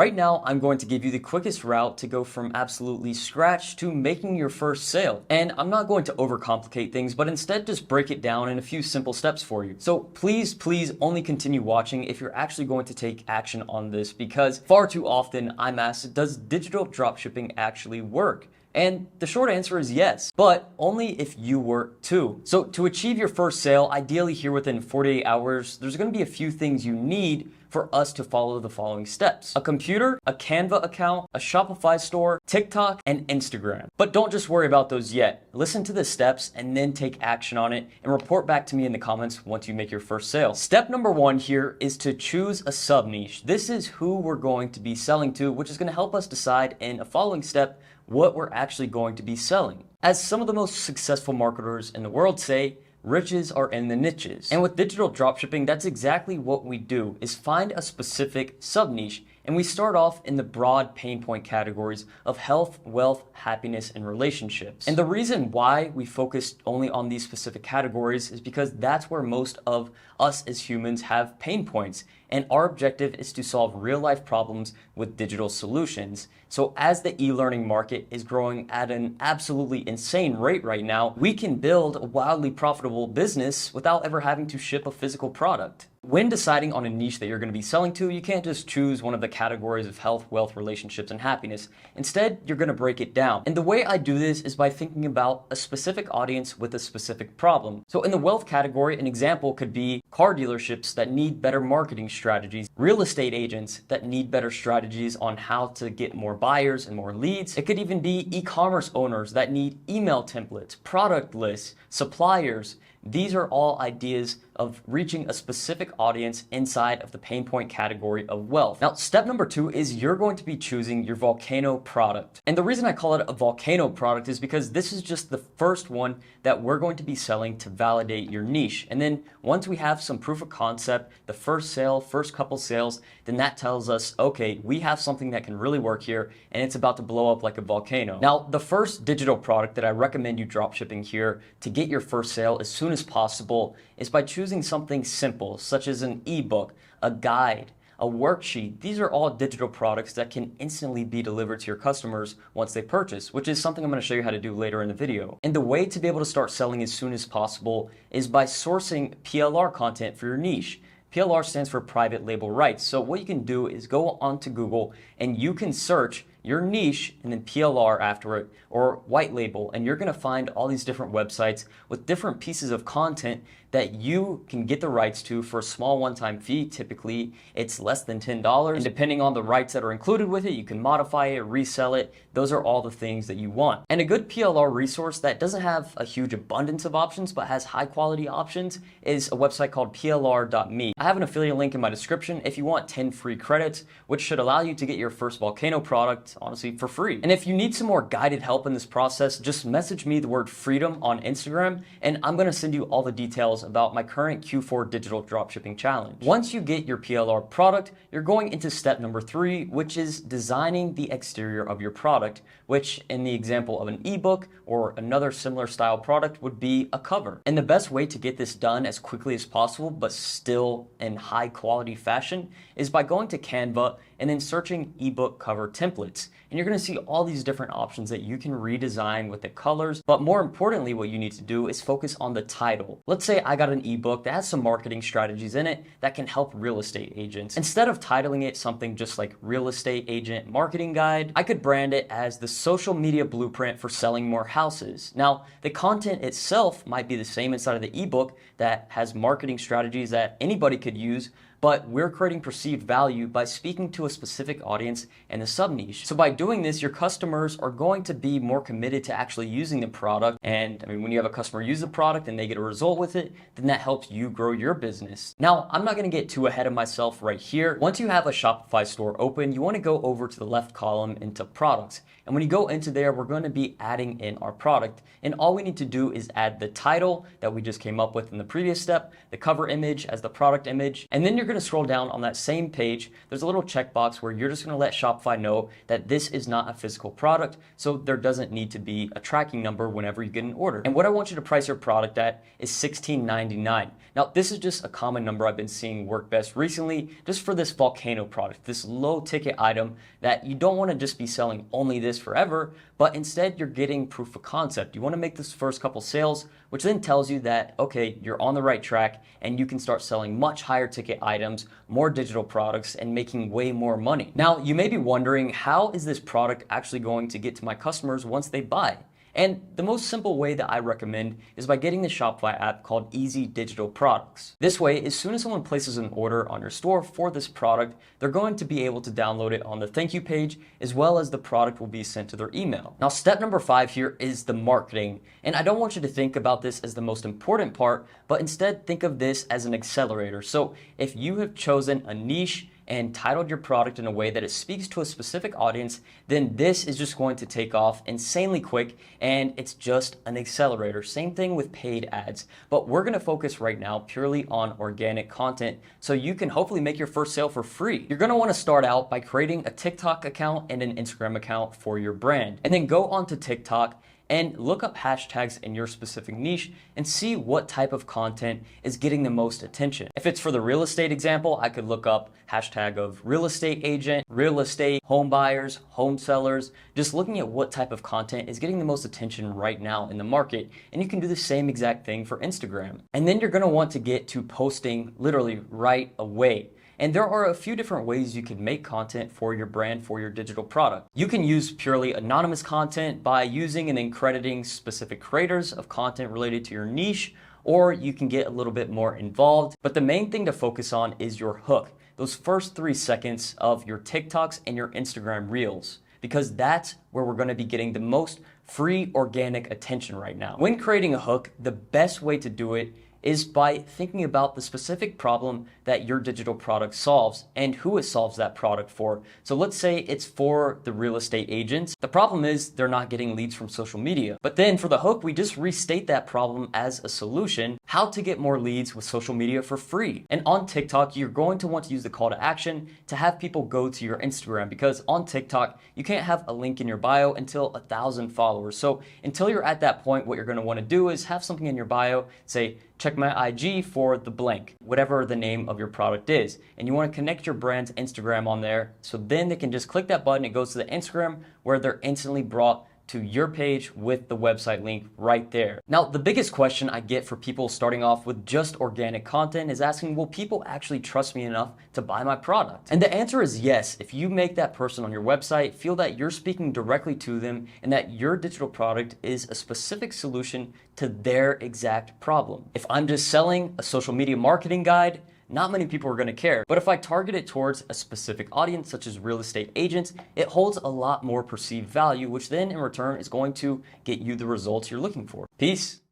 Right now, I'm going to give you the quickest route to go from absolutely scratch to making your first sale. And I'm not going to overcomplicate things, but instead just break it down in a few simple steps for you. So please only continue watching if you're actually going to take action on this, because far too often I'm asked, does digital dropshipping actually work? And the short answer is yes, but only if you work too. So to achieve your first sale, ideally here within 48 hours, there's going to be a few things you need for us to follow the following steps: a computer, a Canva account, a Shopify store, TikTok, and Instagram. But don't just worry about those yet. Listen to the steps and then take action on it and report back to me in the comments once you make your first sale. Step number 1 here is to choose a sub niche. This is who we're going to be selling to, which is going to help us decide in a following step what we're actually going to be selling. As some of the most successful marketers in the world say, riches are in the niches. And with digital dropshipping, that's exactly what we do, is find a specific sub niche. And we start off in the broad pain point categories of health, wealth, happiness, and relationships. And the reason why we focus only on these specific categories is because that's where most of us as humans have pain points. And our objective is to solve real life problems with digital solutions. So as the e-learning market is growing at an absolutely insane rate right now, we can build a wildly profitable business without ever having to ship a physical product. When deciding on a niche that you're going to be selling to, you can't just choose one of the categories of health, wealth, relationships, and happiness. Instead, you're going to break it down. And the way I do this is by thinking about a specific audience with a specific problem. So in the wealth category, an example could be car dealerships that need better marketing strategies, real estate agents that need better strategies on how to get more buyers and more leads. It could even be e-commerce owners that need email templates, product lists, suppliers. These are all ideas of reaching a specific audience inside of the pain point category of wealth. Now, step number 2 is you're going to be choosing your volcano product. And the reason I call it a volcano product is because this is just the first one that we're going to be selling to validate your niche. And then once we have some proof of concept, the first sale, first couple sales, then that tells us, okay, we have something that can really work here and it's about to blow up like a volcano. Now, the first digital product that I recommend you dropshipping here to get your first sale as soon as possible is by choosing something simple, such as an ebook, a guide, a worksheet. These are all digital products that can instantly be delivered to your customers once they purchase, which is something I'm going to show you how to do later in the video. And the way to be able to start selling as soon as possible is by sourcing PLR content for your niche. PLR stands for private label rights. So what you can do is go onto Google and you can search your niche and then PLR after it, or white label, and you're going to find all these different websites with different pieces of content that you can get the rights to for a small one-time fee. Typically, it's less than $10, and depending on the rights that are included with it, you can modify it, resell it. Those are all the things that you want. And a good PLR resource that doesn't have a huge abundance of options but has high quality options is a website called plr.me. I have an affiliate link in my description if you want 10 free credits, which should allow you to get your first volcano product, honestly, for free. And if you need some more guided help in this process, just message me the word freedom on Instagram, and I'm going to send you all the details about my current Q4 digital dropshipping challenge. Once you get your PLR product, you're going into step number 3, which is designing the exterior of your product, which in the example of an ebook or another similar style product would be a cover. And the best way to get this done as quickly as possible, but still in high quality fashion, is by going to Canva and then searching ebook cover templates. And you're going to see all these different options that you can redesign with the colors. But more importantly, what you need to do is focus on the title. Let's say I got an ebook that has some marketing strategies in it that can help real estate agents. Instead of titling it something just like Real Estate Agent Marketing Guide, I could brand it as the social media blueprint for selling more houses. Now, the content itself might be the same inside of the ebook that has marketing strategies that anybody could use, but we're creating perceived value by speaking to a specific audience and a sub-niche. So by doing this, your customers are going to be more committed to actually using the product. And I mean, when you have a customer use the product and they get a result with it, then that helps you grow your business. Now, I'm not gonna get too ahead of myself right here. Once you have a Shopify store open, you wanna go over to the left column into products. And when you go into there, we're going to be adding in our product. And all we need to do is add the title that we just came up with in the previous step, the cover image as the product image, and then you're going to scroll down on that same page. There's a little checkbox where you're just going to let Shopify know that this is not a physical product, so there doesn't need to be a tracking number whenever you get an order. And what I want you to price your product at is $16.99. Now, this is just a common number I've been seeing work best recently, just for this volcano product, this low ticket item that you don't want to just be selling only this forever, but instead you're getting proof of concept. You want to make this first couple sales, which then tells you that, okay, you're on the right track and you can start selling much higher ticket items, more digital products, and making way more money. Now, you may be wondering, how is this product actually going to get to my customers once they buy? And the most simple way that I recommend is by getting the Shopify app called Easy Digital Products. This way, as soon as someone places an order on your store for this product, they're going to be able to download it on the thank you page, as well as the product will be sent to their email. Now, step number 5 here is the marketing. And I don't want you to think about this as the most important part, but instead think of this as an accelerator. So if you have chosen a niche and titled your product in a way that it speaks to a specific audience, then this is just going to take off insanely quick, and it's just an accelerator. Same thing with paid ads, but we're gonna focus right now purely on organic content so you can hopefully make your first sale for free. You're gonna wanna start out by creating a TikTok account and an Instagram account for your brand, and then go onto TikTok and look up hashtags in your specific niche and see what type of content is getting the most attention. If it's for the real estate example, I could look up hashtag of real estate agent, real estate, home buyers, home sellers, just looking at what type of content is getting the most attention right now in the market. And you can do the same exact thing for Instagram. And then you're gonna want to get to posting literally right away. And there are a few different ways you can make content for your brand, for your digital product. You can use purely anonymous content by using and then crediting specific creators of content related to your niche, or you can get a little bit more involved. But the main thing to focus on is your hook, those first 3 seconds of your TikToks and your Instagram Reels, because that's where we're gonna be getting the most free organic attention right now. When creating a hook, the best way to do it is by thinking about the specific problem that your digital product solves and who it solves that product for. So let's say it's for the real estate agents. The problem is they're not getting leads from social media. But then for the hook, we just restate that problem as a solution, how to get more leads with social media for free. And on TikTok, you're going to want to use the call to action to have people go to your Instagram, because on TikTok, you can't have a link in your bio until 1,000 followers. So until you're at that point, what you're gonna wanna do is have something in your bio, say, check my IG for the blank, whatever the name of your product is. And you want to connect your brand's Instagram on there, so then they can just click that button, it goes to the Instagram where they're instantly brought to your page with the website link right there. Now, the biggest question I get for people starting off with just organic content is asking, will people actually trust me enough to buy my product? And the answer is yes. If you make that person on your website feel that you're speaking directly to them and that your digital product is a specific solution to their exact problem. If I'm just selling a social media marketing guide, not many people are going to care. But if I target it towards a specific audience, such as real estate agents, it holds a lot more perceived value, which then in return is going to get you the results you're looking for. Peace.